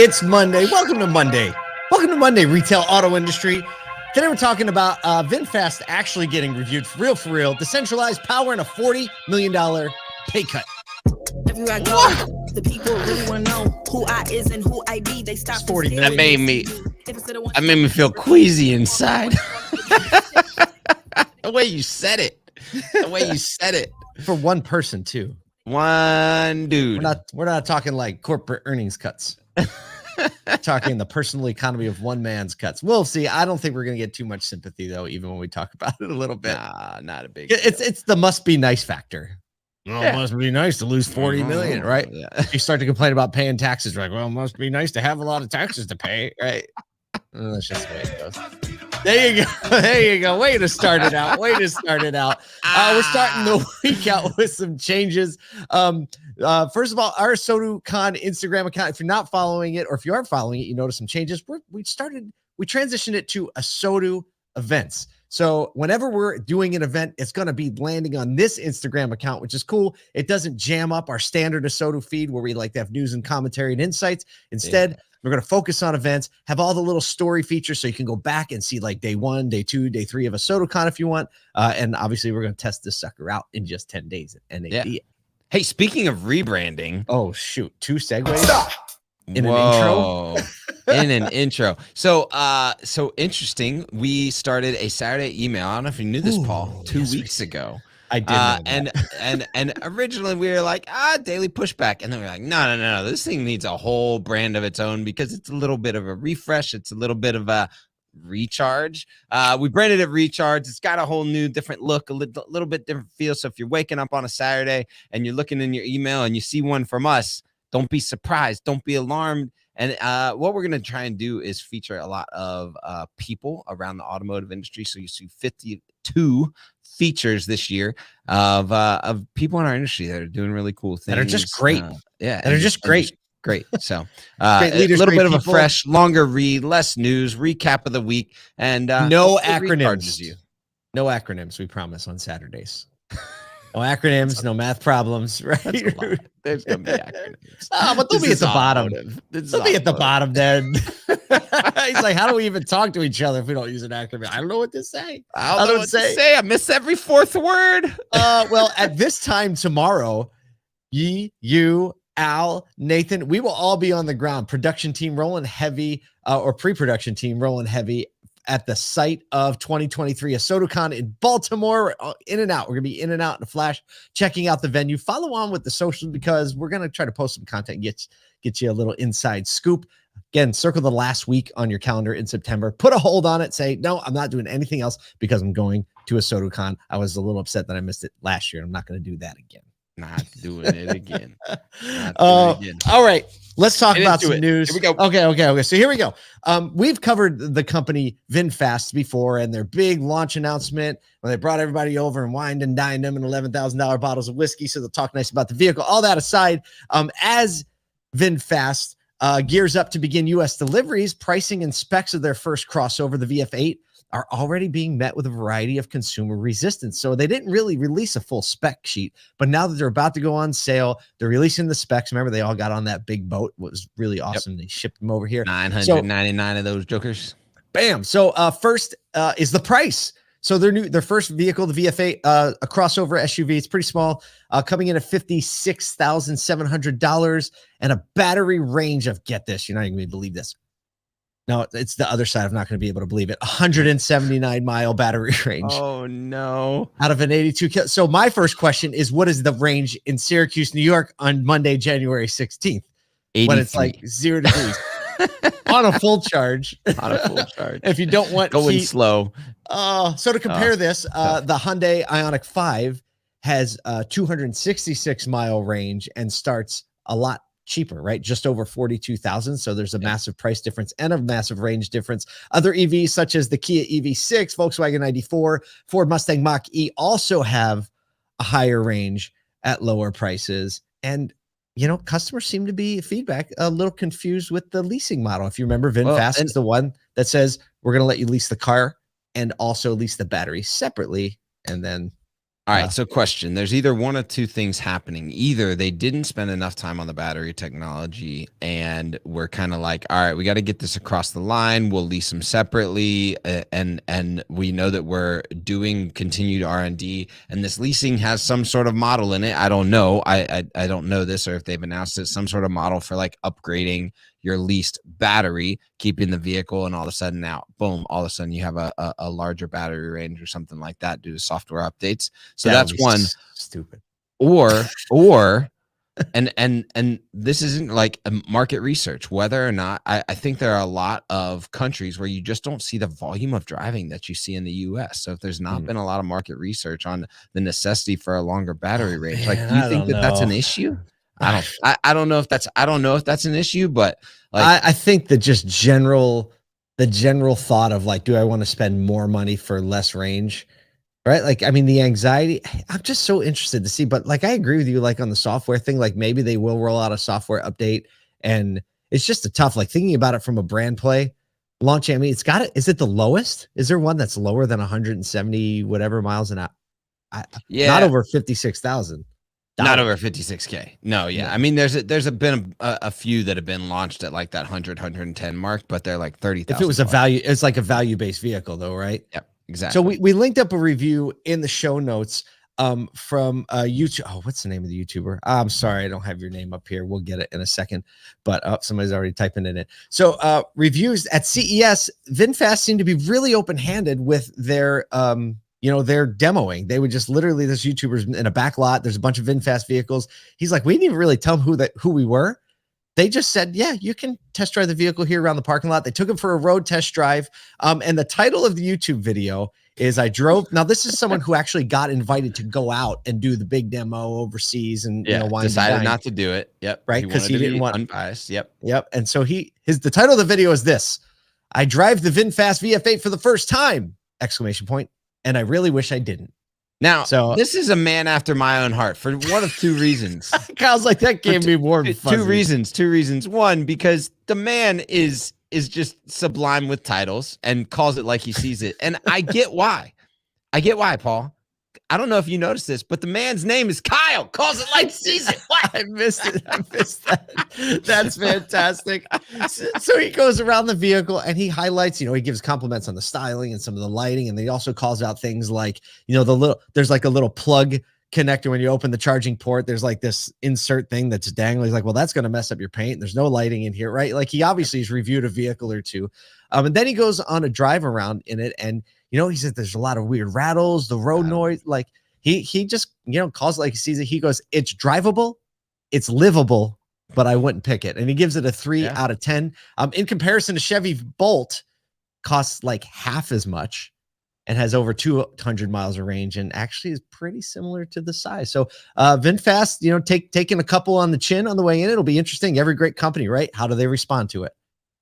It's Monday. Welcome to Monday. Welcome to Monday, retail auto industry. Today we're talking about VinFast actually getting reviewed for real. Decentralized power and a $40 million pay cut. Everywhere I go, the people really want to know who I is and who I be. They stop. That made me feel queasy inside. The way you said it. For one person too. One dude. We're not talking like corporate earnings cuts. Talking the personal economy of one man's cuts. We'll see. I don't think we're going to get too much sympathy though, even when we talk about it a little bit. Nah, not a big. It's the must be nice factor. Well, Yeah. It must be nice to lose 40 million, right? Yeah. You start to complain about paying taxes, you're like, well, it must be nice to have a lot of taxes to pay, right? That's just the way it goes. There you go. Way to start it out. We're starting the week out with some changes. First of all, our SoduCon Instagram account, if you're not following it, or if you are following it, you notice some changes. We transitioned it to a Sodu events. So whenever we're doing an event, it's going to be landing on this Instagram account, which is cool. It doesn't jam up our standard Sodu feed where we like to have news and commentary and insights. Instead, we're going to focus on events, have all the little story features so you can go back and see like day 1, day 2, day 3 of a SoduCon if you want. And obviously, we're going to test this sucker out in just 10 days at NAD. Yeah. Hey, speaking of rebranding. Oh, shoot. 2 segues? Stop. In an intro? In an intro. So interesting. We started a Saturday email. I don't know if you knew this, Paul, 2 weeks ago. I did. And originally we were like, daily pushback. And then we're like, no. This thing needs a whole brand of its own because it's a little bit of a refresh. It's a little bit of a recharge. We branded it Recharge. It's got a whole new different look, a little bit different feel. So if you're waking up on a Saturday and you're looking in your email and you see one from us, don't be surprised. Don't be alarmed. And what we're going to try and do is feature a lot of people around the automotive industry. So you see 52 features this year of people in our industry that are doing really cool things. That are just great. That are just great. Great. So great leaders, a little great bit of people. a fresh, longer read, less news, recap of the week, and no hopefully acronyms. recharges No acronyms, we promise, on Saturdays. No acronyms, no math problems, right? That's a lot. There's going to be acronyms. But they'll be at the bottom. They'll Be at the bottom then. He's like, how do we even talk to each other if we don't use an acronym? I don't know what to say. I don't know what to say. I miss every fourth word. Well, at this time tomorrow, you, Al, Nathan, we will all be on the ground. Production team rolling heavy, or pre-production team rolling heavy at the site of 2023, a SoduCon in Baltimore. We're in and out. We're going to be in and out in a flash, checking out the venue. Follow on with the socials because we're going to try to post some content and get you a little inside scoop. Again, circle the last week on your calendar in September. Put a hold on it. Say, no, I'm not doing anything else because I'm going to a SoduCon. I was a little upset that I missed it last year. I'm not going to do that again. Not doing it again. All right. Let's talk about some news. Here we go. Okay. So here we go. We've covered the company VinFast before and their big launch announcement when they brought everybody over and wined and dined them in $11,000 bottles of whiskey. So they'll talk nice about the vehicle. All that aside, as VinFast gears up to begin US deliveries, pricing and specs of their first crossover, the VF8, are already being met with a variety of consumer resistance. So they didn't really release a full spec sheet, but now that they're about to go on sale, they're releasing the specs. Remember, they all got on that big boat. It was really awesome. Yep. They shipped them over here. 999 of those jokers. Bam. So first is the price. So their first vehicle, the VF8, a crossover SUV. It's pretty small, coming in at $56,700 and a battery range of, get this, you're not even going to believe this. No, it's the other side. I'm not going to be able to believe it. 179-mile battery range. Oh, no. Out of an 82. So my first question is, what is the range in Syracuse, New York on Monday, January 16th? 83. When it's like 0 degrees. On a full charge. If you don't want going heat. slow. So to compare this, the Hyundai Ioniq 5 has a 266-mile range and starts a lot cheaper, right? Just over 42,000. So there's a massive price difference and a massive range difference. Other EVs such as the Kia EV6, Volkswagen ID4, Ford Mustang Mach-E also have a higher range at lower prices. And customers seem to be feedback a little confused with the leasing model. If you remember, VinFast is the one that says we're going to let you lease the car and also lease the battery separately, and then All right, so question. There's either one of two things happening. Either they didn't spend enough time on the battery technology and we're kind of like, all right, we got to get this across the line. We'll lease them separately. And we know that we're doing continued R&D and this leasing has some sort of model in it. I don't know. I don't know this or if they've announced it, some sort of model for like upgrading your leased battery, keeping the vehicle, and all of a sudden now, boom, all of a sudden you have a larger battery range or something like that due to software updates. So that's one. Stupid. Or and this isn't like a market research, whether or not I think there are a lot of countries where you just don't see the volume of driving that you see in the US. So if there's not been a lot of market research on the necessity for a longer battery range, like do you think that that's an issue? I don't know if that's an issue, but like I think that just the general thought of like, do I want to spend more money for less range? Right. Like, I mean, the anxiety, I'm just so interested to see, but like, I agree with you, like on the software thing, like maybe they will roll out a software update and it's just a tough, like thinking about it from a brand play launching. I mean, it's got it. Is it the lowest? Is there one that's lower than 170, whatever miles an hour? yeah, not over 56,000. not over 56K. No. Yeah. I mean, there's been a few that have been launched at like that 110 mark, but they're like 30,000. If it was a value, it's like a value-based vehicle though, right? Yep. Exactly. So we linked up a review in the show notes from YouTube. Oh, what's the name of the YouTuber? I'm sorry, I don't have your name up here. We'll get it in a second, but somebody's already typing it in. So reviews at CES, VinFast seemed to be really open-handed with their their demoing. They would just literally, this YouTuber's in a back lot. There's a bunch of VinFast vehicles. He's like, we didn't even really tell them who we were. They just said, yeah, you can test drive the vehicle here around the parking lot. They took him for a road test drive. And the title of the YouTube video is I drove. Now, this is someone who actually got invited to go out and do the big demo overseas and decided not to do it. Yep. Right. Because he didn't want unbiased. Yep. And so the title of the video is this: I drive the VinFast VF8 for the first time! ! And I really wish I didn't. Now, this is a man after my own heart for one of two reasons. Kyle's like, that gave me warm fuzzy. Two reasons. One, because the man is just sublime with titles and calls it like he sees it. And I get why. Paul. I don't know if you noticed this, but the man's name is Kyle. Calls it like he sees it. What? I missed that. That's fantastic. So he goes around the vehicle and he highlights, he gives compliments on the styling and some of the lighting. And he also calls out things like, there's like a little plug connector when you open the charging port. There's like this insert thing that's dangling. He's like, well, that's going to mess up your paint. There's no lighting in here, right? Like he obviously has reviewed a vehicle or two. And then he goes on a drive around in it and he said there's a lot of weird rattles, the road noise. Like he just, calls it like he sees it. He goes, it's drivable, it's livable, but I wouldn't pick it. And he gives it a 3 out of 10. In comparison to Chevy Bolt, costs like half as much and has over 200 miles of range and actually is pretty similar to the size. So VinFast, taking a couple on the chin on the way in. It'll be interesting. Every great company, right? How do they respond to it?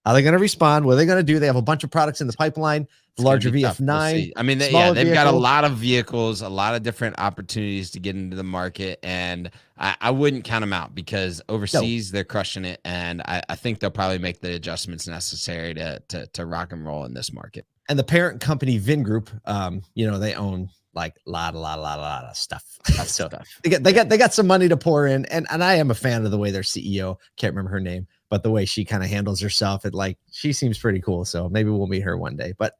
How are they going to respond? What are they going to do? They have a bunch of products in the pipeline. The larger VF9. We'll I mean, they've got a lot of vehicles, a lot of different opportunities to get into the market, and I wouldn't count them out because overseas they're crushing it, and I think they'll probably make the adjustments necessary to rock and roll in this market. And the parent company Vingroup, they own like a lot of stuff. So they got some money to pour in, and I am a fan of the way their CEO, can't remember her name, but the way she kind of handles herself, she seems pretty cool. So maybe we'll meet her one day, but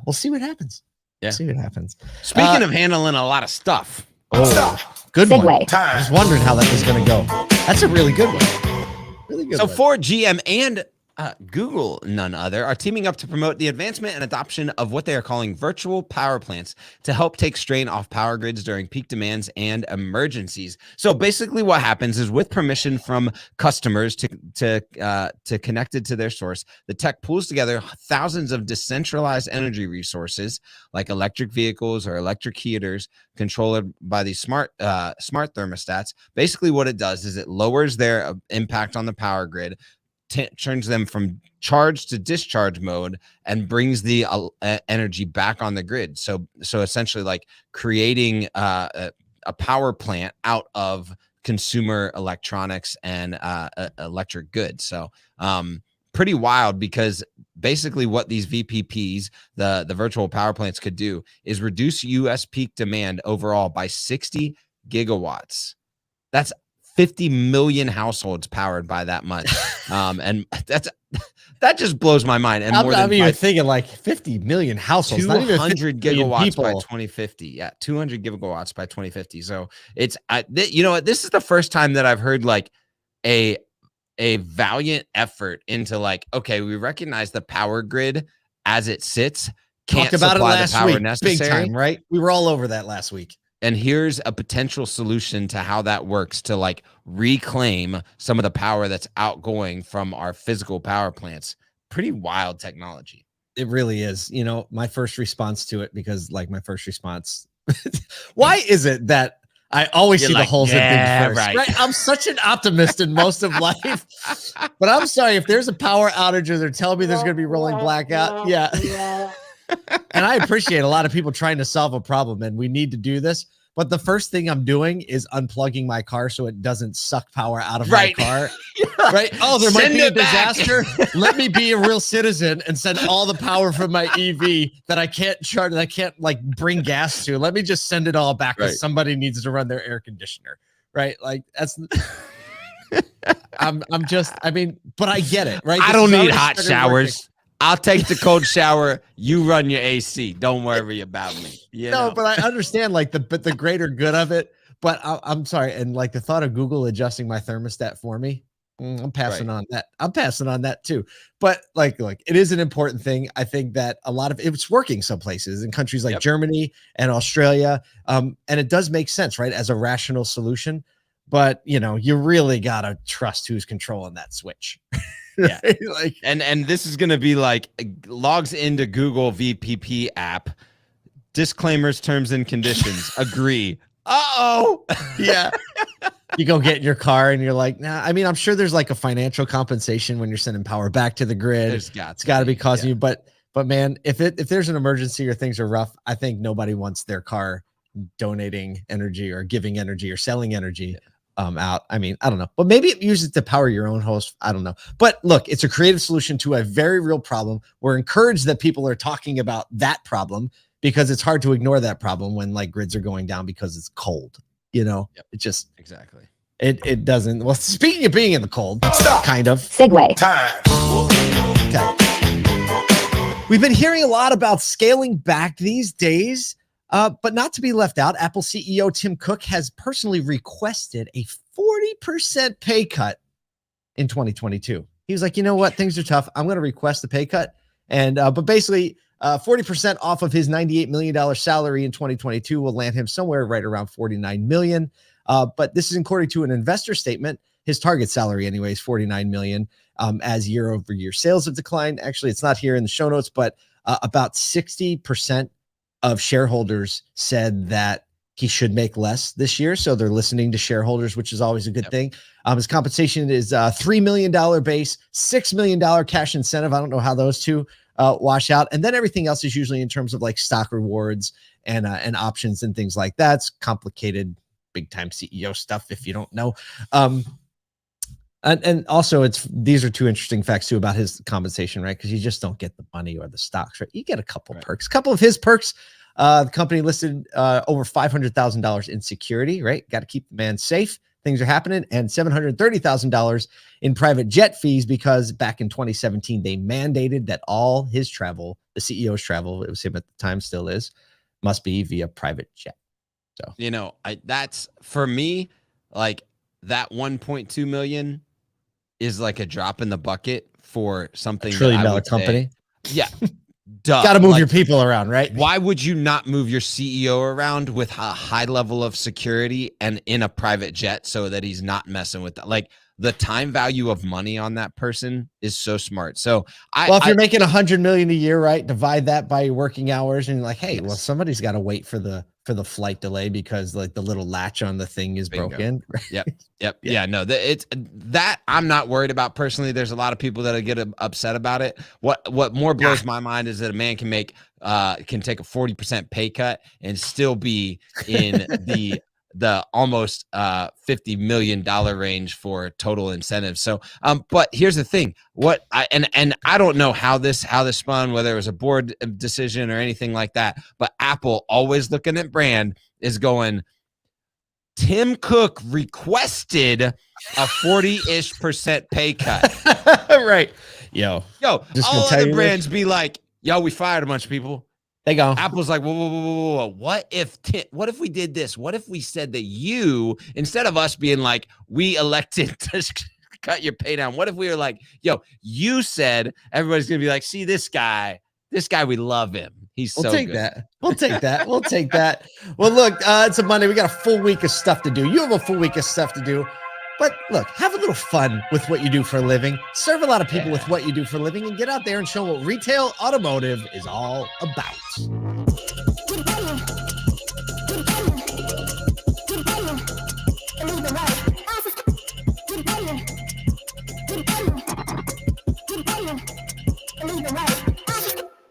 we'll see what happens. See what happens. Speaking of handling a lot of stuff. Good one. I was wondering how that was going to go. That's a really good one. Really good. So Ford, GM, and Google, none other, are teaming up to promote the advancement and adoption of what they are calling virtual power plants to help take strain off power grids during peak demands and emergencies. So basically what happens is, with permission from customers to connect it to their source, the tech pulls together thousands of decentralized energy resources like electric vehicles or electric heaters controlled by these smart thermostats. Basically what it does is it lowers their impact on the power grid, turns them from charge to discharge mode, and brings the energy back on the grid. So essentially like creating a power plant out of consumer electronics and electric goods. So pretty wild, because basically what these VPPs, the virtual power plants, could do is reduce US peak demand overall by 60 gigawatts. That's 50 million households powered by that much. And that just blows my mind. And more than you're thinking like 50 million households, 200 gigawatts people. by 2050. Yeah, 200 gigawatts by 2050. So it's, you know what? This is the first time that I've heard like a valiant effort into like, okay, we recognize the power grid as it sits can't Talked about supply it last the power week, necessary. big time, right? We were all over that last week. And here's a potential solution to how that works to like reclaim some of the power that's outgoing from our physical power plants. Pretty wild technology. It really is. You know, my first response to it, because like my first response, why is it that I always see the holes in things first? Right. I'm such an optimist in most of life, but I'm sorry, if there's a power outage or they're telling me there's going to be rolling blackout. Yeah. And I appreciate a lot of people trying to solve a problem, and we need to do this. But the first thing I'm doing is unplugging my car so it doesn't suck power out of my car. Right. Oh, there might be a disaster. Let me be a real citizen and send all the power from my EV that I can't charge, that I can't like bring gas to. Let me just send it all back because somebody needs to run their air conditioner. Right. Like that's I mean, but I get it. Right. I don't need hot showers. I'll take the cold shower. You run your AC. Don't worry about me. No, but I understand like the greater good of it. But I'm sorry. And like the thought of Google adjusting my thermostat for me, I'm passing on that. I'm passing on that too. But like it is an important thing. I think that a lot of it's working some places in countries like Germany and Australia. And it does make sense, right? As a rational solution. But you know, you really gotta trust who's controlling that switch. Yeah. Like, and this is going to be like logs into Google VPP app, disclaimers, terms and conditions, agree. Uh-oh. Yeah. You go get in your car and you're like, nah, I mean, I'm sure there's like a financial compensation when you're sending power back to the grid. It's got to be causing you. But man, if there's an emergency or things are rough, I think nobody wants their car donating energy or giving energy or selling energy. Out. I mean, I don't know, but maybe it uses to power your own host. I don't know. But look, it's a creative solution to a very real problem. We're encouraged that people are talking about that problem because it's hard to ignore that problem when like grids are going down because it's cold. You know, it just exactly. It doesn't. Well, speaking of being in the cold, kind of segue time. Okay. We've been hearing a lot about scaling back these days. But not to be left out, Apple CEO Tim Cook has personally requested a 40% pay cut in 2022. He was like, you know what? Things are tough. I'm going to request the pay cut. And but basically 40% off of his $98 million salary in 2022 will land him somewhere right around $49 million. But this is according to an investor statement. His target salary anyway is $49 million as year over year sales have declined. Actually, it's not here in the show notes, but about 60% of shareholders said that he should make less this year. So they're listening to shareholders, which is always a good thing. His compensation is $3 million base, $6 million cash incentive. I don't know how those two wash out. And then everything else is usually in terms of like stock rewards and options and things like that. It's complicated, big time CEO stuff if you don't know. And also these are two interesting facts too about his compensation, right? Because you just don't get the money or the stocks, right? You get a couple perks, a couple of his perks. The company listed over $500,000 in security, right? Got to keep the man safe. Things are happening, and $730,000 in private jet fees because back in 2017 they mandated that all his travel, the CEO's travel, it was him at the time, still is, must be via private jet. So you know, that's for me, like that 1.2 million is like a drop in the bucket for something $1 trillion company. Yeah. Duh. Got to move your people around, right? Why would you not move your CEO around with a high level of security and in a private jet so that he's not messing with that? Like the time value of money on that person is so smart. So if you're making $100 million a year, right, divide that by your working hours and you're like, hey, well, somebody's got to wait for the flight delay because like the little latch on the thing is broken. Yep. Yeah. No, it's that I'm not worried about personally. There's a lot of people that get upset about it. What more blows my mind is that a man can take a 40% pay cut and still be in the the almost $50 million range for total incentives. So, but here's the thing: what I don't know how this spun, whether it was a board decision or anything like that. But Apple, always looking at brand, is going. Tim Cook requested a 40-ish% pay cut. Right. Yo, all other brands be like, yo, we fired a bunch of people. They go. Apple's like, whoa. What if we did this? What if we said that you, instead of us being like, we elected to cut your pay down, what if we were like, yo, you said, everybody's going to be like, see this guy, we love him. He's so good. We'll take that. We'll take that. Well, look, it's a Monday. We got a full week of stuff to do. You have a full week of stuff to do. But look, have a little fun with what you do for a living. Serve a lot of people with what you do for a living and get out there and show what retail automotive is all about.